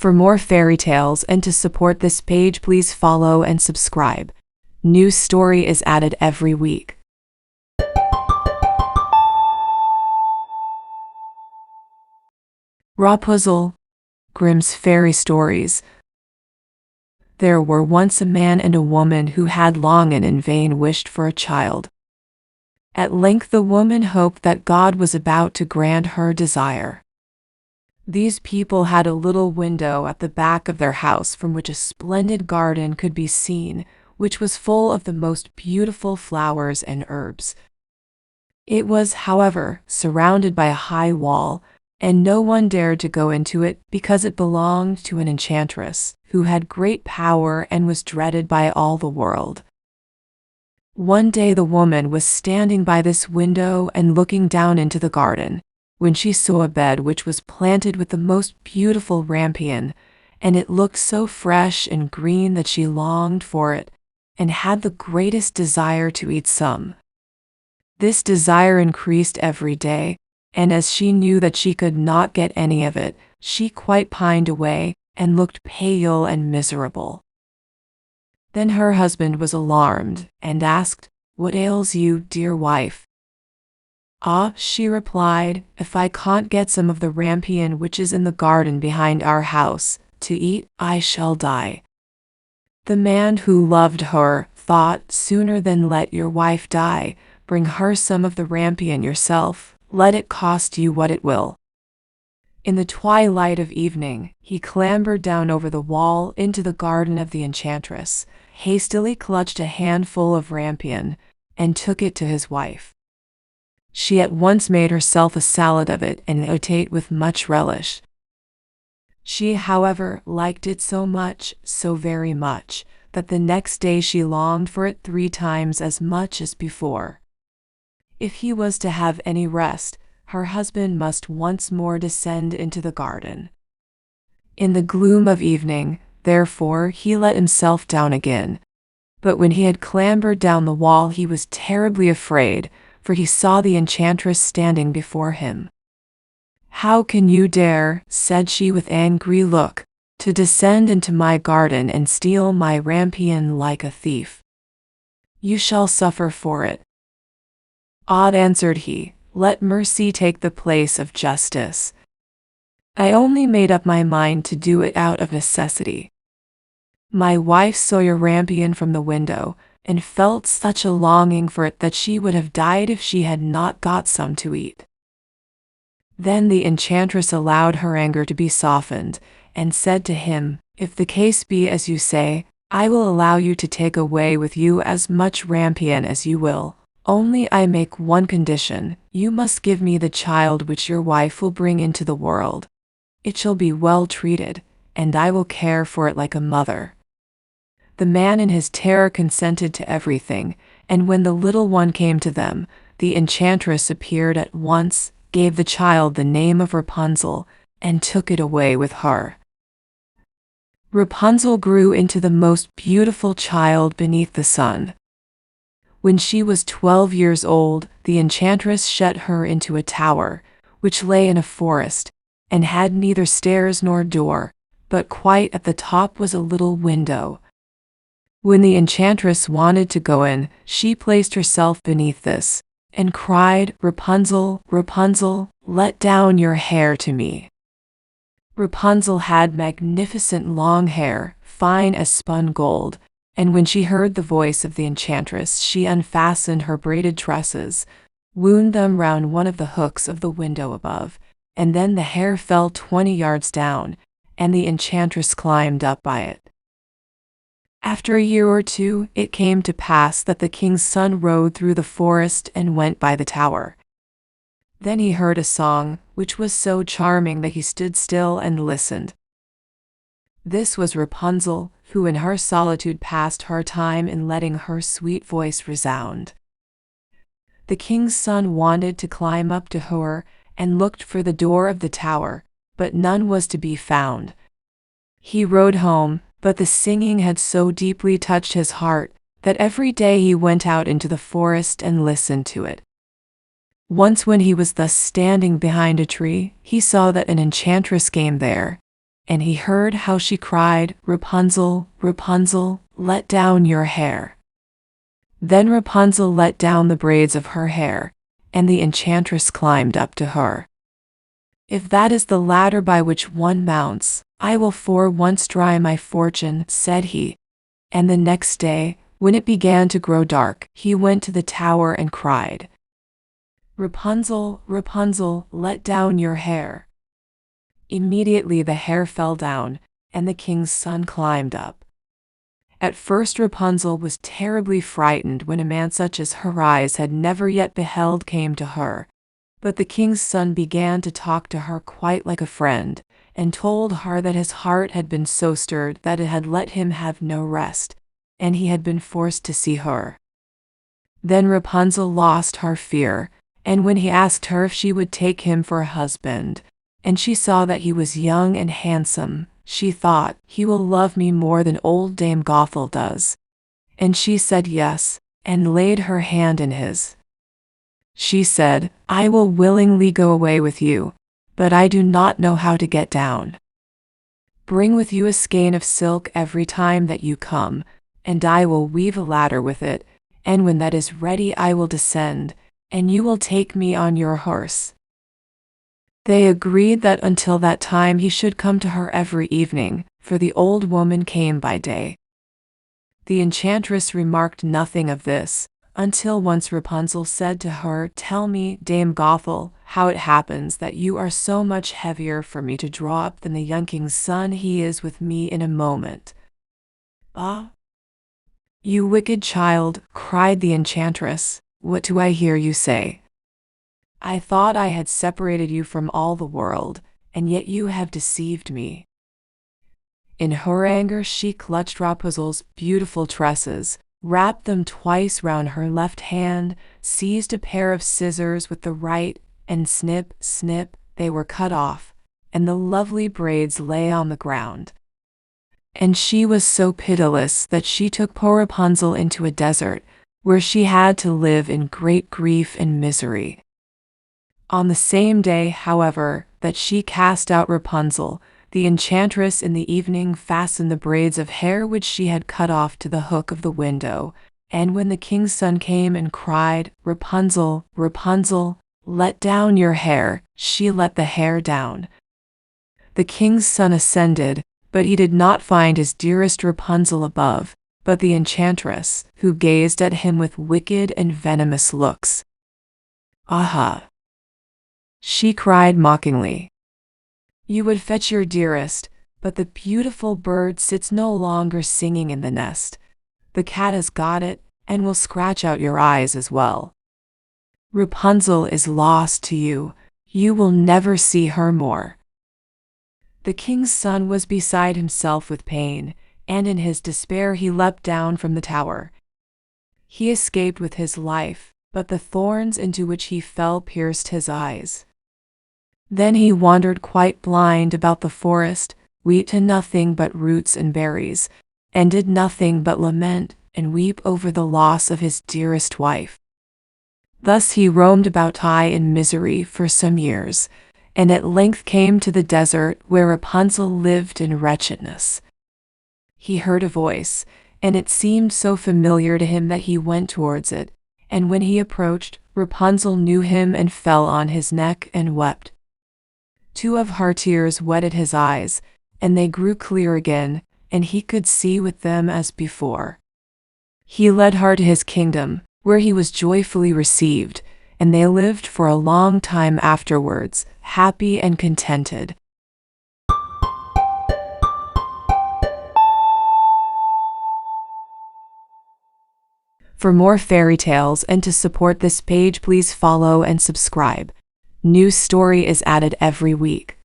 For more fairy tales and to support this page, please follow and subscribe. New story is added every week. Rapunzel, Grimm's Fairy Stories. There were once a man and a woman who had long and in vain wished for a child. At length the woman hoped that God was about to grant her desire. These people had a little window at the back of their house from which a splendid garden could be seen, which was full of the most beautiful flowers and herbs. It was, however, surrounded by a high wall, and no one dared to go into it because it belonged to an enchantress who had great power and was dreaded by all the world. One day the woman was standing by this window and looking down into the garden, when she saw a bed which was planted with the most beautiful rampion, and it looked so fresh and green that she longed for it, and had the greatest desire to eat some. This desire increased every day, and as she knew that she could not get any of it, she quite pined away and looked pale and miserable. Then her husband was alarmed and asked, "What ails you, dear wife?" "Ah," she replied, "if I can't get some of the rampion which is in the garden behind our house to eat, I shall die." The man, who loved her, thought, "Sooner than let your wife die, bring her some of the rampion yourself, let it cost you what it will." In the twilight of evening, he clambered down over the wall into the garden of the enchantress, hastily clutched a handful of rampion, and took it to his wife. She at once made herself a salad of it and ate with much relish. She, however, liked it so much, so very much, that the next day she longed for it 3 times as much as before. If he was to have any rest, her husband must once more descend into the garden. In the gloom of evening, therefore, he let himself down again. But when he had clambered down the wall, he was terribly afraid, for he saw the enchantress standing before him. "How can you dare," said she with angry look, "to descend into my garden and steal my rampion like a thief? You shall suffer for it." "Odd," answered he, "let mercy take the place of justice. I only made up my mind to do it out of necessity. My wife saw your rampion from the window, and felt such a longing for it that she would have died if she had not got some to eat." Then the enchantress allowed her anger to be softened, and said to him, "If the case be as you say, I will allow you to take away with you as much rampion as you will. Only I make one condition: you must give me the child which your wife will bring into the world. It shall be well treated, and I will care for it like a mother." The man in his terror consented to everything, and when the little one came to them, the enchantress appeared at once, gave the child the name of Rapunzel, and took it away with her. Rapunzel grew into the most beautiful child beneath the sun. When she was 12 years old, the enchantress shut her into a tower, which lay in a forest, and had neither stairs nor door, but quite at the top was a little window. When the enchantress wanted to go in, she placed herself beneath this, and cried, "Rapunzel, Rapunzel, let down your hair to me." Rapunzel had magnificent long hair, fine as spun gold, and when she heard the voice of the enchantress, she unfastened her braided tresses, wound them round one of the hooks of the window above, and then the hair fell 20 yards down, and the enchantress climbed up by it. After a year or two, it came to pass that the king's son rode through the forest and went by the tower. Then he heard a song, which was so charming that he stood still and listened. This was Rapunzel, who in her solitude passed her time in letting her sweet voice resound. The king's son wanted to climb up to her, and looked for the door of the tower, but none was to be found. He rode home, but the singing had so deeply touched his heart that every day he went out into the forest and listened to it. Once when he was thus standing behind a tree, he saw that an enchantress came there, and he heard how she cried, "Rapunzel, Rapunzel, let down your hair." Then Rapunzel let down the braids of her hair, and the enchantress climbed up to her. "If that is the ladder by which one mounts, I will for once try my fortune," said he. And the next day, when it began to grow dark, he went to the tower and cried, "Rapunzel, Rapunzel, let down your hair." Immediately the hair fell down, and the king's son climbed up. At first Rapunzel was terribly frightened when a man such as her eyes had never yet beheld came to her. But the king's son began to talk to her quite like a friend, and told her that his heart had been so stirred that it had let him have no rest, and he had been forced to see her. Then Rapunzel lost her fear, and when he asked her if she would take him for a husband, and she saw that he was young and handsome, she thought, "He will love me more than old Dame Gothel does." And she said yes, and laid her hand in his. She said, "I will willingly go away with you, but I do not know how to get down. Bring with you a skein of silk every time that you come, and I will weave a ladder with it, and when that is ready I will descend, and you will take me on your horse." They agreed that until that time he should come to her every evening, for the old woman came by day. The enchantress remarked nothing of this, until once Rapunzel said to her, "Tell me, Dame Gothel, how it happens that you are so much heavier for me to draw up than the young king's son. He is with me in a moment." "Ah, you wicked child," cried the enchantress, "what do I hear you say? I thought I had separated you from all the world, and yet you have deceived me." In her anger she clutched Rapunzel's beautiful tresses, wrapped them twice round her left hand, seized a pair of scissors with the right, and snip, snip, they were cut off, and the lovely braids lay on the ground. And she was so pitiless that she took poor Rapunzel into a desert, where she had to live in great grief and misery. On the same day, however, that she cast out Rapunzel, the enchantress in the evening fastened the braids of hair which she had cut off to the hook of the window, and when the king's son came and cried, "Rapunzel, Rapunzel, let down your hair," she let the hair down. The king's son ascended, but he did not find his dearest Rapunzel above, but the enchantress, who gazed at him with wicked and venomous looks. "Aha!" she cried mockingly. "You would fetch your dearest, but the beautiful bird sits no longer singing in the nest. The cat has got it, and will scratch out your eyes as well. Rapunzel is lost to you. You will never see her more." The king's son was beside himself with pain, and in his despair he leapt down from the tower. He escaped with his life, but the thorns into which he fell pierced his eyes. Then he wandered quite blind about the forest, ate nothing but roots and berries, and did nothing but lament and weep over the loss of his dearest wife. Thus he roamed about in misery for some years, and at length came to the desert where Rapunzel lived in wretchedness. He heard a voice, and it seemed so familiar to him that he went towards it, and when he approached, Rapunzel knew him and fell on his neck and wept. Two of her tears wetted his eyes, and they grew clear again, and he could see with them as before. He led her to his kingdom, where he was joyfully received, and they lived for a long time afterwards, happy and contented. For more fairy tales and to support this page, please follow and subscribe. New story is added every week.